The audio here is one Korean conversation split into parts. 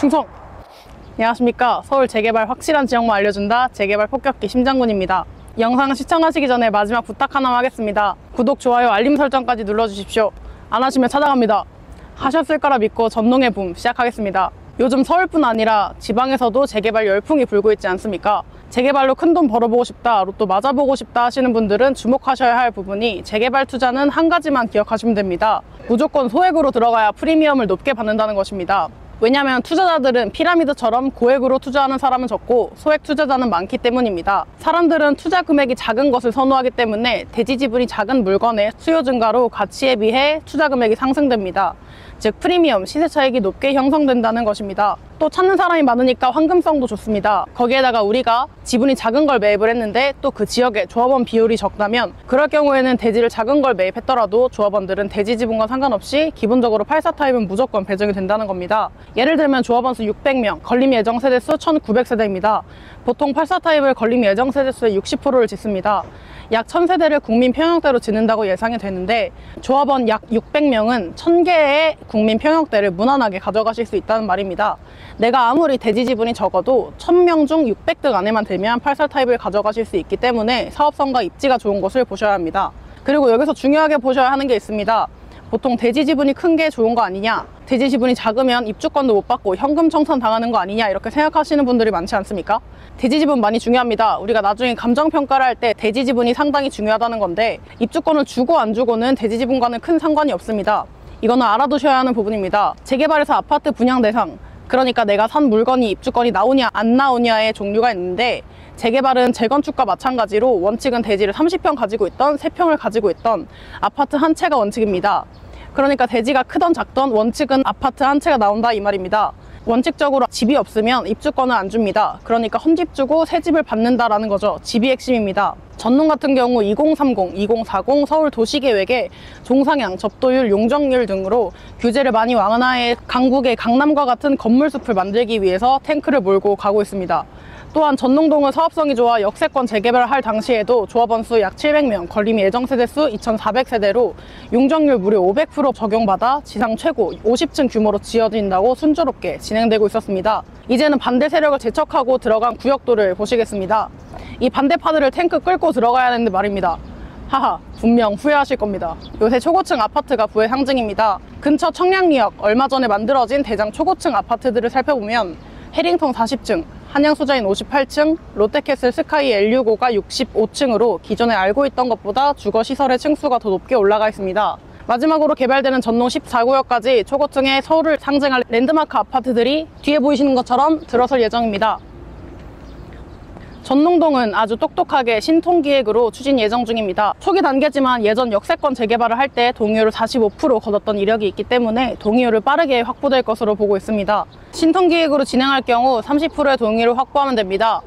충성! 안녕하십니까. 서울 재개발 확실한 지역만 알려준다. 재개발 폭격기 심장군입니다. 영상 시청하시기 전에 마지막 부탁 하나만 하겠습니다. 구독, 좋아요, 알림 설정까지 눌러주십시오. 안 하시면 찾아갑니다. 하셨을 거라 믿고 전농의 붐 시작하겠습니다. 요즘 서울뿐 아니라 지방에서도 재개발 열풍이 불고 있지 않습니까? 재개발로 큰돈 벌어보고 싶다, 로또 맞아보고 싶다 하시는 분들은 주목하셔야 할 부분이 재개발 투자는 한 가지만 기억하시면 됩니다. 무조건 소액으로 들어가야 프리미엄을 높게 받는다는 것입니다. 왜냐하면 투자자들은 피라미드처럼 고액으로 투자하는 사람은 적고 소액 투자자는 많기 때문입니다. 사람들은 투자 금액이 작은 것을 선호하기 때문에 대지 지분이 작은 물건의 수요 증가로 가치에 비해 투자 금액이 상승됩니다. 즉 프리미엄, 시세 차익이 높게 형성된다는 것입니다. 또 찾는 사람이 많으니까 황금성도 좋습니다. 거기에다가 우리가 지분이 작은 걸 매입을 했는데 또 그 지역에 조합원 비율이 적다면 그럴 경우에는 대지를 작은 걸 매입했더라도 조합원들은 대지 지분과 상관없이 기본적으로 84 타입은 무조건 배정이 된다는 겁니다. 예를 들면 조합원 수 600명, 건립 예정 세대수 1900세대입니다. 보통 84 타입을 건립 예정 세대수의 60%를 짓습니다. 약 1000세대를 국민 평형대로 짓는다고 예상이 되는데 조합원 약 600명은 1000개의 국민 평형대를 무난하게 가져가실 수 있다는 말입니다. 내가 아무리 대지 지분이 적어도 1000명 중 600등 안에만 들면 84 타입을 가져가실 수 있기 때문에 사업성과 입지가 좋은 것을 보셔야 합니다. 그리고 여기서 중요하게 보셔야 하는 게 있습니다. 보통 대지 지분이 큰 게 좋은 거 아니냐, 대지 지분이 작으면 입주권도 못 받고 현금 청산 당하는 거 아니냐 이렇게 생각하시는 분들이 많지 않습니까? 대지 지분 많이 중요합니다. 우리가 나중에 감정평가를 할 때 대지 지분이 상당히 중요하다는 건데 입주권을 주고 안 주고는 대지 지분과는 큰 상관이 없습니다. 이거는 알아두셔야 하는 부분입니다. 재개발에서 아파트 분양 대상, 그러니까 내가 산 물건이 입주권이 나오냐 안 나오냐의 종류가 있는데 재개발은 재건축과 마찬가지로 원칙은 대지를 30평 가지고 있던 3평을 가지고 있던 아파트 한 채가 원칙입니다. 그러니까 대지가 크던 작던 원칙은 아파트 한 채가 나온다 이 말입니다. 원칙적으로 집이 없으면 입주권을 안 줍니다. 그러니까 헌집 주고 새 집을 받는다라는 거죠. 집이 핵심입니다. 전농 같은 경우 2030, 2040 서울 도시계획에 종상향, 접도율, 용적률 등으로 규제를 많이 완화해 강북의 강남과 같은 건물숲을 만들기 위해서 탱크를 몰고 가고 있습니다. 또한 전농동은 사업성이 좋아 역세권 재개발을 할 당시에도 조합원 수 약 700명, 건립 예정 세대수 2400세대로 용적률 무려 500% 적용받아 지상 최고 50층 규모로 지어진다고 순조롭게 진행되고 있었습니다. 이제는 반대 세력을 제척하고 들어간 구역도를 보시겠습니다. 이 반대파들을 탱크 끌고 들어가야 하는데 말입니다. 하하, 분명 후회하실 겁니다. 요새 초고층 아파트가 부의 상징입니다. 근처 청량리역, 얼마 전에 만들어진 대장 초고층 아파트들을 살펴보면 해링턴 40층, 한양소자인 58층, 롯데캐슬 스카이 L65가 65층으로 기존에 알고 있던 것보다 주거시설의 층수가 더 높게 올라가 있습니다. 마지막으로 개발되는 전농 14구역까지 초고층의 서울을 상징할 랜드마크 아파트들이 뒤에 보이시는 것처럼 들어설 예정입니다. 전농동은 아주 똑똑하게 신통기획으로 추진 예정 중입니다. 초기 단계지만 예전 역세권 재개발을 할 때 동의율을 45% 거뒀던 이력이 있기 때문에 동의율을 빠르게 확보될 것으로 보고 있습니다. 신통기획으로 진행할 경우 30%의 동의를 확보하면 됩니다.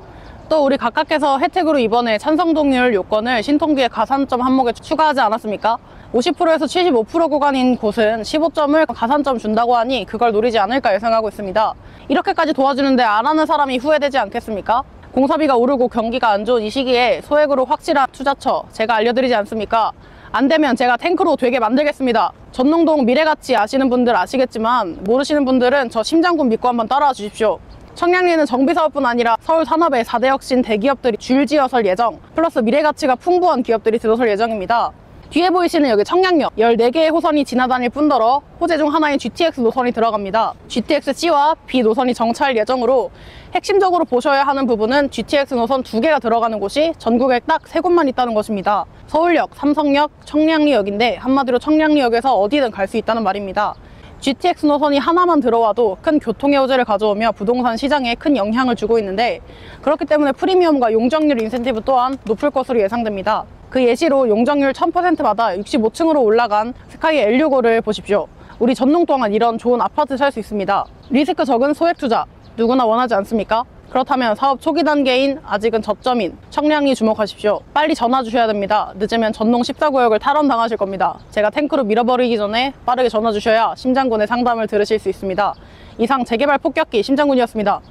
또 우리 각각께서 혜택으로 이번에 찬성 동의율 요건을 신통기획 가산점 항목에 추가하지 않았습니까? 50%에서 75% 구간인 곳은 15점을 가산점 준다고 하니 그걸 노리지 않을까 예상하고 있습니다. 이렇게까지 도와주는데 안 하는 사람이 후회되지 않겠습니까? 공사비가 오르고 경기가 안 좋은 이 시기에 소액으로 확실한 투자처 제가 알려드리지 않습니까? 안 되면 제가 탱크로 되게 만들겠습니다. 전농동 미래가치 아시는 분들 아시겠지만 모르시는 분들은 저 심장군 믿고 한번 따라와 주십시오. 청량리는 정비사업뿐 아니라 서울 산업의 4대 혁신 대기업들이 줄지어설 예정, 플러스 미래가치가 풍부한 기업들이 들어설 예정입니다. 뒤에 보이시는 여기 청량역 14개의 호선이 지나다닐 뿐더러 호재 중 하나인 GTX 노선이 들어갑니다. GTX-C와 B 노선이 정차할 예정으로 핵심적으로 보셔야 하는 부분은 GTX 노선 2개가 들어가는 곳이 전국에 딱 3곳만 있다는 것입니다. 서울역, 삼성역, 청량리역인데 한마디로 청량리역에서 어디든 갈 수 있다는 말입니다. GTX 노선이 하나만 들어와도 큰 교통의 호재를 가져오며 부동산 시장에 큰 영향을 주고 있는데 그렇기 때문에 프리미엄과 용적률 인센티브 또한 높을 것으로 예상됩니다. 그 예시로 용적률 1000%마다 65층으로 올라간 스카이 L65를 보십시오. 우리 전농 동안 이런 좋은 아파트 살 수 있습니다. 리스크 적은 소액 투자 누구나 원하지 않습니까? 그렇다면 사업 초기 단계인 아직은 저점인 청량리 주목하십시오. 빨리 전화 주셔야 됩니다. 늦으면 전농 14구역을 탈원당하실 겁니다. 제가 탱크로 밀어버리기 전에 빠르게 전화 주셔야 심장군의 상담을 들으실 수 있습니다. 이상 재개발 폭격기 심장군이었습니다.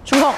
충성!